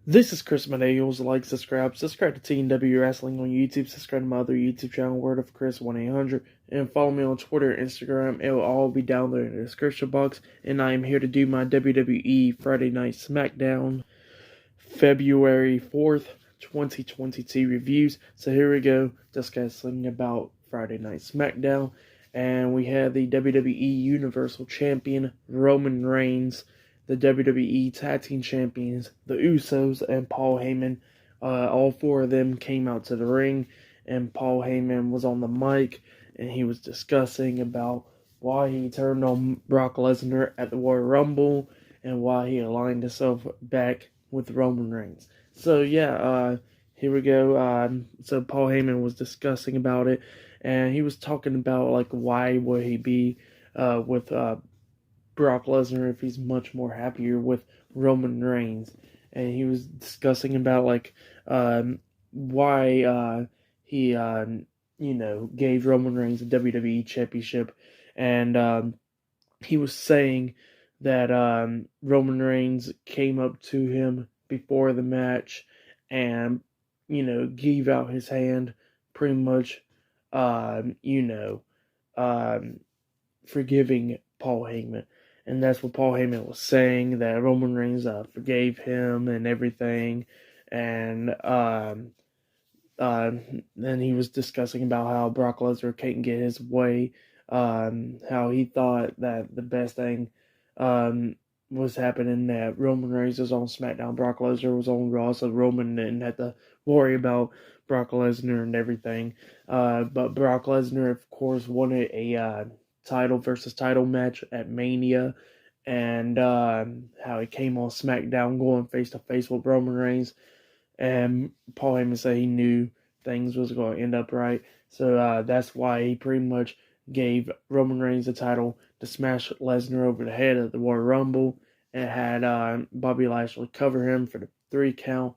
This is Chris Medeiros. Like, subscribe to TNW Wrestling on YouTube. Subscribe to my other YouTube channel, Word of Chris 1-800, and follow me on Twitter and Instagram. It will all be down there in the description box. And I am here to do my WWE Friday Night SmackDown February 4th, 2022 reviews. So here we go, discussing about Friday Night SmackDown. And we have the WWE Universal Champion Roman Reigns, the WWE Tag Team Champions, the Usos, and Paul Heyman. All four of them came out to the ring, and Paul Heyman was on the mic, and he was discussing about why he turned on Brock Lesnar at the Royal Rumble, and why he aligned himself back with Roman Reigns. So yeah, here we go. So Paul Heyman was discussing about it, and he was talking about like why would he be with Brock Lesnar if he's much more happier with Roman Reigns. And he was discussing about like why he gave Roman Reigns the WWE Championship, and he was saying that Roman Reigns came up to him before the match and gave out his hand, pretty much forgiving Paul Heyman. And that's what Paul Heyman was saying, that Roman Reigns forgave him and everything. And then he was discussing about how Brock Lesnar can't get his way, how he thought that the best thing was happening, that Roman Reigns was on SmackDown, Brock Lesnar was on Raw, so Roman didn't have to worry about Brock Lesnar and everything. But Brock Lesnar, of course, wanted a title versus title match at Mania, and how he came on SmackDown going face to face with Roman Reigns, and Paul Heyman said he knew things was going to end up right, so that's why he pretty much gave Roman Reigns the title to smash Lesnar over the head at the Royal Rumble, and had Bobby Lashley cover him for the 3 count,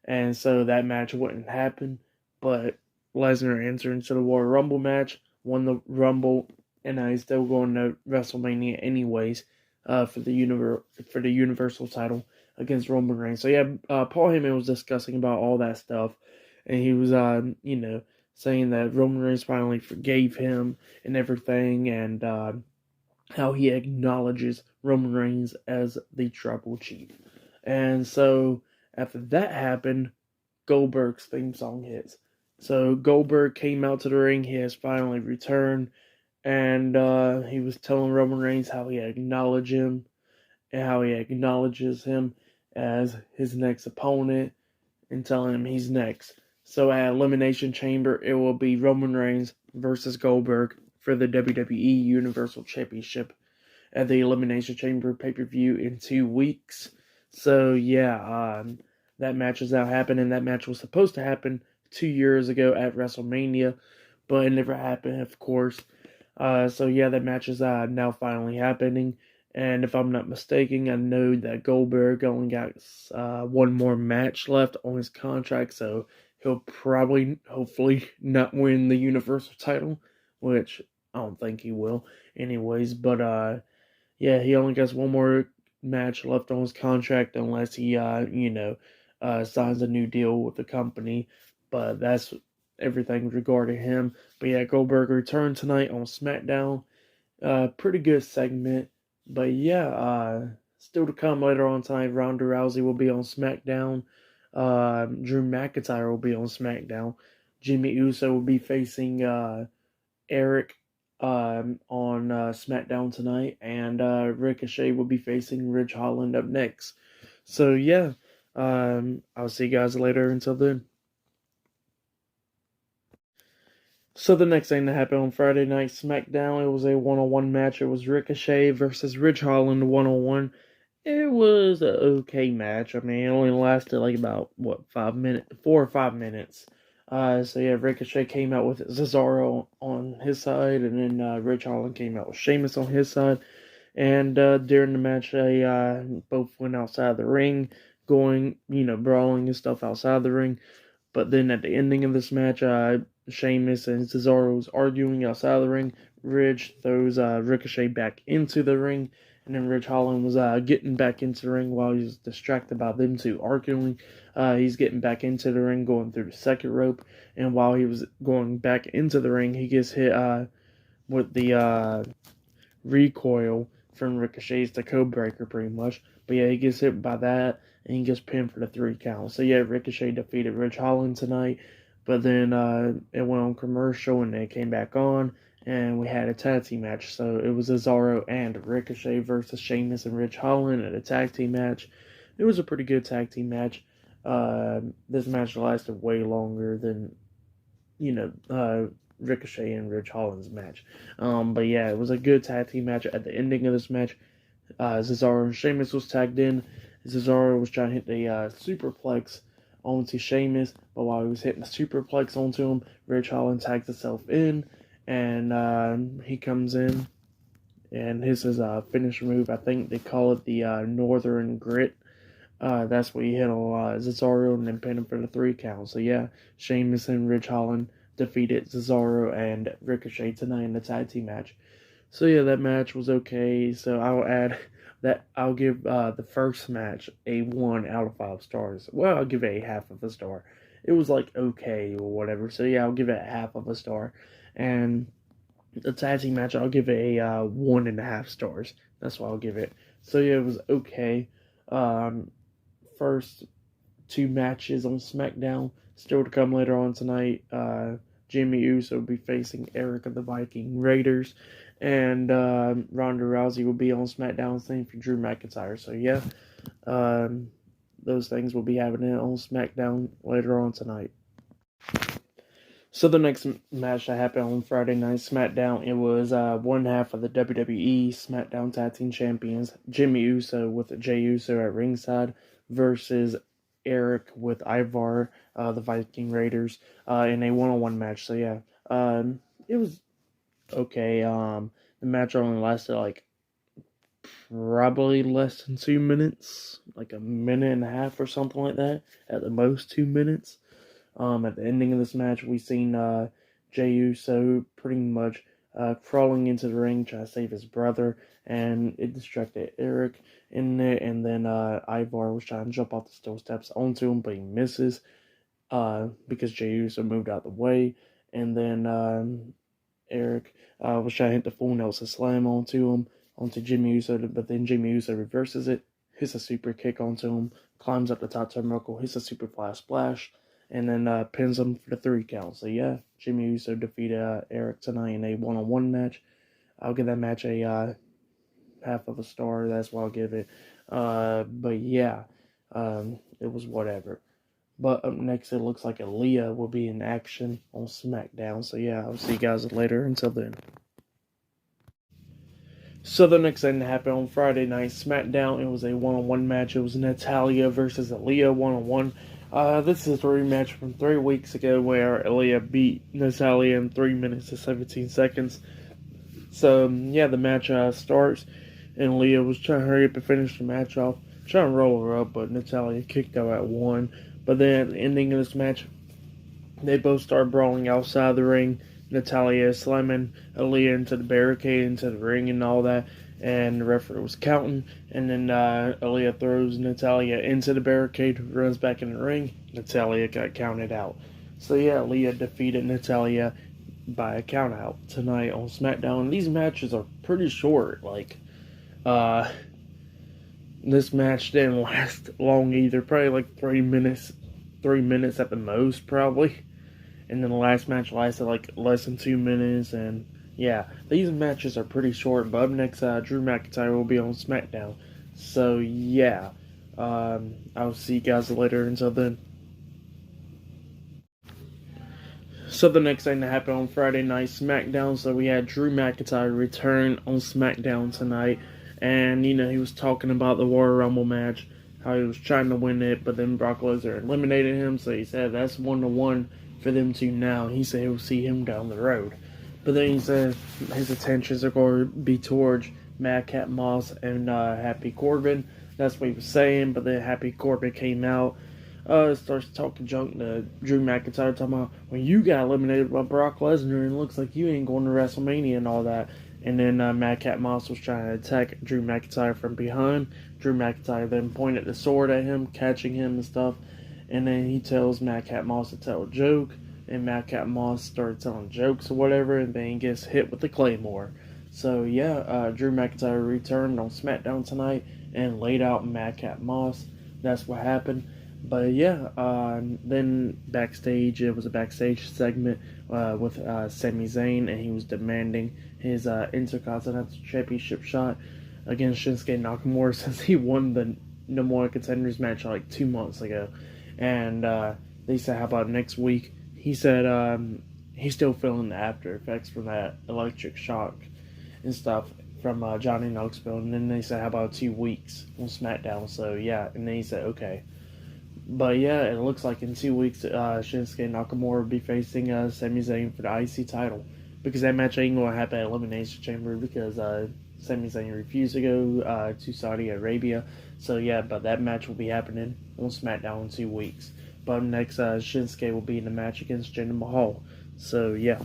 and so that match wouldn't happen, but Lesnar entered into the Royal Rumble match, won the Rumble, and he's still going to WrestleMania anyways for the Universal title against Roman Reigns. So yeah, Paul Heyman was discussing about all that stuff, and he was saying that Roman Reigns finally forgave him and everything, and how he acknowledges Roman Reigns as the Tribal Chief. And so after that happened, Goldberg's theme song hits. So Goldberg came out to the ring. He has finally returned. And he was telling Roman Reigns how he acknowledged him and how he acknowledges him as his next opponent, and telling him he's next. So at Elimination Chamber, it will be Roman Reigns versus Goldberg for the WWE Universal Championship at the Elimination Chamber pay-per-view in 2 weeks. So yeah, that match is now happening. That match was supposed to happen 2 years ago at WrestleMania, but it never happened, of course. So yeah, that match is now finally happening, and if I'm not mistaken, I know that Goldberg only got one more match left on his contract, so he'll probably, hopefully, not win the Universal title, which I don't think he will anyways, but yeah, he only got one more match left on his contract unless he, signs a new deal with the company, but that's everything regarding him. But yeah, Goldberg returned tonight on SmackDown. Pretty good segment. But yeah, still to come later on tonight, Ronda Rousey will be on SmackDown. Drew McIntyre will be on SmackDown. Jimmy Uso will be facing Eric on SmackDown tonight. And Ricochet will be facing Ridge Holland up next. So yeah, I'll see you guys later. Until then. So the next thing that happened on Friday Night SmackDown, it was a one-on-one match. It was Ricochet versus Ridge Holland one-on-one. It was an okay match. I mean, it only lasted like about 4 or 5 minutes. So yeah, Ricochet came out with Azaro on his side, and then Ridge Holland came out with Sheamus on his side. And during the match, they both went outside the ring, going, brawling and stuff outside the ring. But then at the ending of this match, Sheamus and Cesaro was arguing outside the ring. Ridge throws Ricochet back into the ring, and then Rich Holland was getting back into the ring while he was distracted by them two arguing. He's getting back into the ring, going through the second rope, and while he was going back into the ring, he gets hit with the recoil from Ricochet's the code breaker, pretty much. But yeah, he gets hit by that, and he gets pinned for the 3 count. So yeah, Ricochet defeated Rich Holland tonight, but then it went on commercial, and then it came back on, and we had a tag team match. So it was Azaro and Ricochet versus Sheamus and Rich Holland at a tag team match. It was a pretty good tag team match. This match lasted way longer than, Ricochet and Rich Holland's match. But yeah, it was a good tag team match. At the ending of this match, Cesaro and Sheamus was tagged in. Cesaro was trying to hit the superplex onto Sheamus, but while he was hitting the superplex onto him, Rich Holland tags himself in, and he comes in, and his is a finisher move. I think they call it the Northern Grit. That's what he hit on Cesaro and then pinned him for the 3 count. So yeah, Sheamus and Rich Holland defeated Cesaro and Ricochet tonight in the tag team match. So yeah, that match was okay. So I'll give the first match a 1 out of 5 stars. Well, I'll give it a half of a star. It was like okay or whatever. So yeah, I'll give it a half of a star. And the tag team match, I'll give it a 1.5 stars. That's what I'll give it. So yeah, it was okay. First 2 matches on SmackDown still to come later on tonight. Jimmy Uso will be facing Eric of the Viking Raiders, and Ronda Rousey will be on SmackDown, same for Drew McIntyre. So yeah, those things will be happening on SmackDown later on tonight. So the next match that happened on Friday Night SmackDown, it was one half of the WWE SmackDown Tag Team Champions, Jimmy Uso with Jey Uso at ringside versus Eric with Ivar, the Viking Raiders, in a one-on-one match. So yeah, it was okay. The match only lasted like probably less than 2 minutes, like a minute and a half or something like that. At the most 2 minutes. At the ending of this match, we seen Jey Uso pretty much crawling into the ring, trying to save his brother, and it distracted Eric in there, and then Ivar was trying to jump off the steel steps onto him, but he misses because Jey Uso moved out the way, and then Eric was trying to hit the full Nelson slam onto Jimmy Uso, but then Jimmy Uso reverses it, hits a super kick onto him, climbs up the top turnbuckle, hits a super fly splash, and then pins him for the 3 count. So yeah, Jimmy Uso defeated Eric tonight in a one-on-one match. I'll give that match a half of a star. That's what I'll give it. But yeah, it was whatever. But up next, it looks like Aaliyah will be in action on SmackDown. So yeah, I'll see you guys later. Until then. So the next thing that happened on Friday Night SmackDown, it was a one-on-one match. It was Natalya versus Aaliyah one-on-one. This is a rematch from 3 weeks ago where Aaliyah beat Natalya in 3 minutes and 17 seconds. So yeah, the match starts, and Aaliyah was trying to hurry up and finish the match off, trying to roll her up, but Natalya kicked her at 1. But then at the ending of this match, they both start brawling outside the ring. Natalya slamming Aaliyah into the barricade, into the ring and all that, and the referee was counting, and then Aaliyah throws Natalya into the barricade, runs back in the ring. Natalya got counted out. So yeah, Aaliyah defeated Natalya by a count out tonight on SmackDown. And these matches are pretty short. Like, this match didn't last long either. Probably like 3 minutes. 3 minutes at the most, probably. And then the last match lasted like less than 2 minutes. And yeah, these matches are pretty short. But up next, Drew McIntyre will be on SmackDown. So yeah, I'll see you guys later. Until then. So the next thing that happened on Friday Night SmackDown, so we had Drew McIntyre return on SmackDown tonight. And, he was talking about the Royal Rumble match, how he was trying to win it, but then Brock Lesnar eliminated him, so he said that's 1-1 for them two now. He said he'll see him down the road. But then he said his attentions are going to be towards Madcap Moss and Happy Corbin. That's what he was saying, but then Happy Corbin came out, starts talking junk to Drew McIntyre, talking about, when you got eliminated by Brock Lesnar, and it looks like you ain't going to WrestleMania and all that. And then Madcap Moss was trying to attack Drew McIntyre from behind. Drew McIntyre then pointed the sword at him, catching him and stuff. And then he tells Madcap Moss to tell a joke. And Madcap Moss started telling jokes or whatever. And then he gets hit with the Claymore. So yeah, Drew McIntyre returned on SmackDown tonight and laid out Madcap Moss. That's what happened. But yeah, then backstage, it was a backstage segment with Sami Zayn, and he was demanding his Intercontinental Championship shot against Shinsuke Nakamura since he won the number one contenders match like 2 months ago. And they said, how about next week? He said he's still feeling the after effects from that electric shock and stuff from Johnny Knoxville. And then they said, how about 2 weeks on SmackDown? So yeah, and then he said, okay. But yeah, it looks like in 2 weeks, Shinsuke Nakamura will be facing Sami Zayn for the IC title. Because that match ain't going to happen at Elimination Chamber because Sami Zayn refused to go to Saudi Arabia. So yeah, but that match will be happening on SmackDown in 2 weeks. But next, Shinsuke will be in the match against Jinder Mahal. So yeah.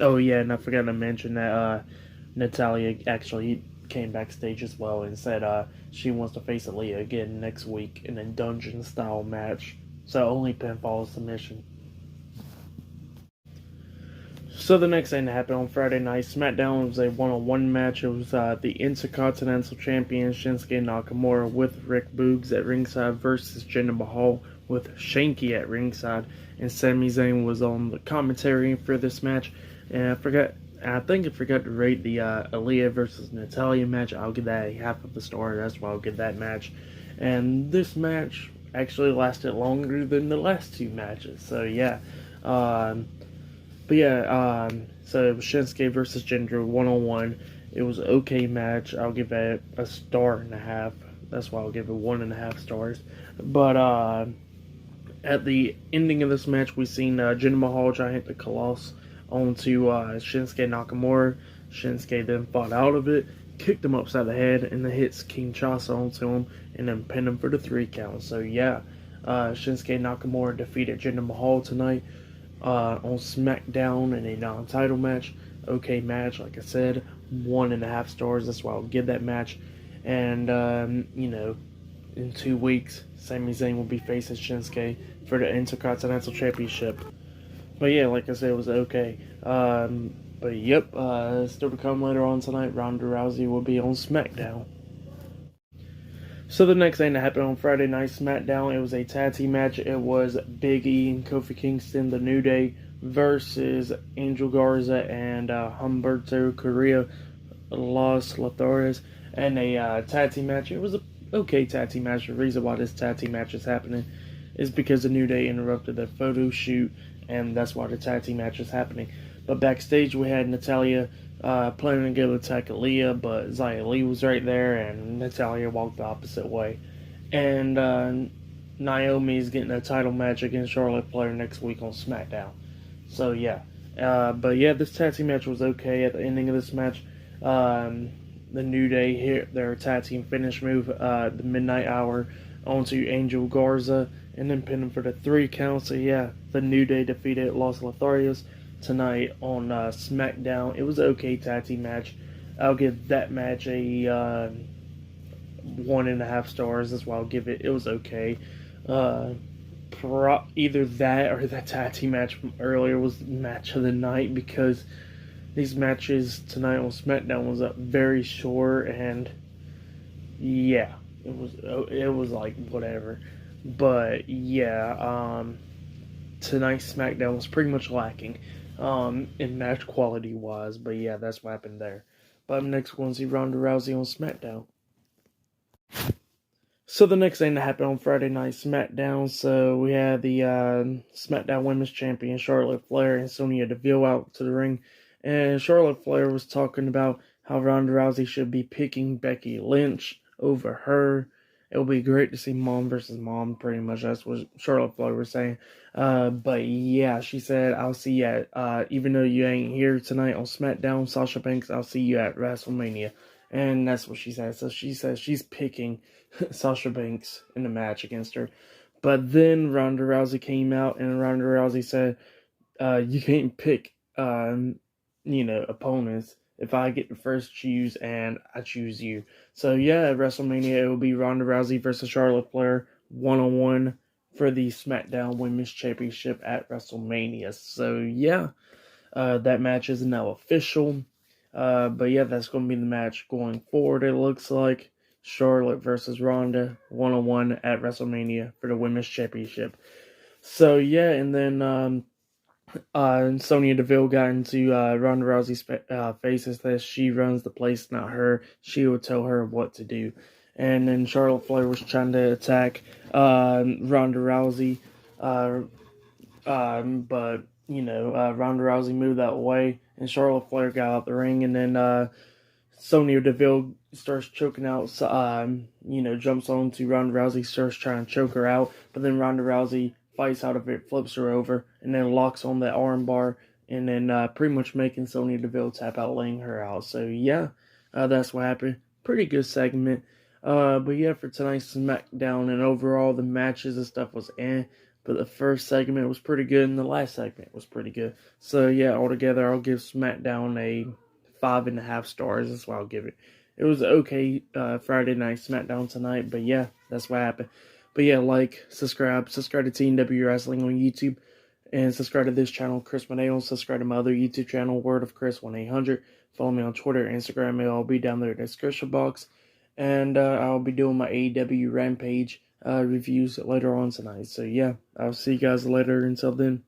Oh yeah, and I forgot to mention that Natalya actually came backstage as well and said she wants to face Aaliyah again next week in a dungeon style match. So only pinfall submission. So the next thing that happened on Friday night, SmackDown was a one-on-one match. It was the Intercontinental Champion Shinsuke Nakamura with Rick Boogs at ringside versus Jinder Mahal with Shanky at ringside. And Sami Zayn was on the commentary for this match. And I think I forgot to rate the Aaliyah versus Natalya match. I'll give that a half of a star. That's why I'll give that match. And this match actually lasted longer than the last 2 matches. So yeah. But yeah, so it was Shinsuke versus Jinder 1-on-1. It was an okay match. I'll give it a star and a half. That's why I'll give it 1.5 stars. But at the ending of this match, we seen Jinder Mahal try to hit the Colossus onto Shinsuke Nakamura. Shinsuke then fought out of it, kicked him upside the head, and then hits Kinshasa onto him, and then pinned him for the 3 count. So yeah, Shinsuke Nakamura defeated Jinder Mahal tonight on SmackDown in a non-title match. Okay match, like I said, 1.5 stars. That's why I'll give that match. And in 2 weeks, Sami Zayn will be facing Shinsuke for the Intercontinental Championship. But yeah, like I said, it was okay. But yep, still to come later on tonight, Ronda Rousey will be on SmackDown. So the next thing that happened on Friday Night SmackDown, it was a tag team match. It was Big E and Kofi Kingston, The New Day, versus Angel Garza and Humberto Carrillo, Los Lotharios, and a tag team match. It was a okay tag team match. The reason why this tag team match is happening is because The New Day interrupted the photo shoot, and that's why the tag team match is happening. But backstage, we had Natalya planning to go attack Aaliyah, but Xia Li was right there, and Natalya walked the opposite way. And Naomi is getting a title match against Charlotte Flair next week on SmackDown. So yeah, but yeah, this tag team match was okay. At the ending of this match, the New Day hit their tag team finish move, the Midnight Hour, onto Angel Garza, and then pinned him for the 3 count. So yeah, the New Day defeated Los Lotharios tonight on SmackDown. It was an okay tag team match. I'll give that match a 1.5 stars. That's why I'll give it. It was okay. Either that or that tag team match from earlier was the match of the night, because these matches tonight on SmackDown was very short, and yeah, it was like whatever. But yeah, tonight's SmackDown was pretty much lacking in match quality wise. But yeah, that's what happened there. But up next, we're going to see Ronda Rousey on SmackDown. So the next thing that happened on Friday Night SmackDown, so we had the SmackDown Women's Champion Charlotte Flair and Sonya Deville out to the ring, and Charlotte Flair was talking about how Ronda Rousey should be picking Becky Lynch over her. It'll be great to see mom versus mom, pretty much. That's what Charlotte Flair was saying. But yeah, she said, I'll see you at, even though you ain't here tonight on SmackDown, Sasha Banks, I'll see you at WrestleMania. And that's what she said. So she says she's picking Sasha Banks in the match against her. But then Ronda Rousey came out, and Ronda Rousey said, you can't pick, opponents. if I get to first choose, and I choose you. So yeah, at WrestleMania it will be Ronda Rousey versus Charlotte Flair 1-on-1 for the SmackDown Women's Championship at WrestleMania. So yeah, that match is now official. But yeah, that's going to be the match going forward. It looks like Charlotte versus Ronda 1-on-1 at WrestleMania for the Women's Championship. So yeah, and then Sonya Deville got into Ronda Rousey's faces that she runs the place, not her. She will tell her what to do. And then Charlotte Flair was trying to attack Ronda Rousey, but Ronda Rousey moved that way, and Charlotte Flair got out the ring, and then Sonya Deville starts choking out, jumps onto Ronda Rousey, starts trying to choke her out, but then Ronda Rousey fights out of it, flips her over, and then locks on that arm bar, and then pretty much making Sonya Deville tap out, laying her out. So yeah, that's what happened. Pretty good segment. But yeah, for tonight's SmackDown and overall the matches and stuff was but the first segment was pretty good and the last segment was pretty good. So yeah, altogether I'll give SmackDown a 5.5 stars. That's what I'll give it. It was okay Friday night SmackDown tonight, but yeah, that's what happened. But yeah, subscribe to TNW Wrestling on YouTube, and subscribe to this channel, Chris Moneo. Subscribe to my other YouTube channel, Word of Chris 1-800. Follow me on Twitter, Instagram. It'll all be down there in the description box. And I'll be doing my AEW Rampage reviews later on tonight. So yeah, I'll see you guys later. Until then.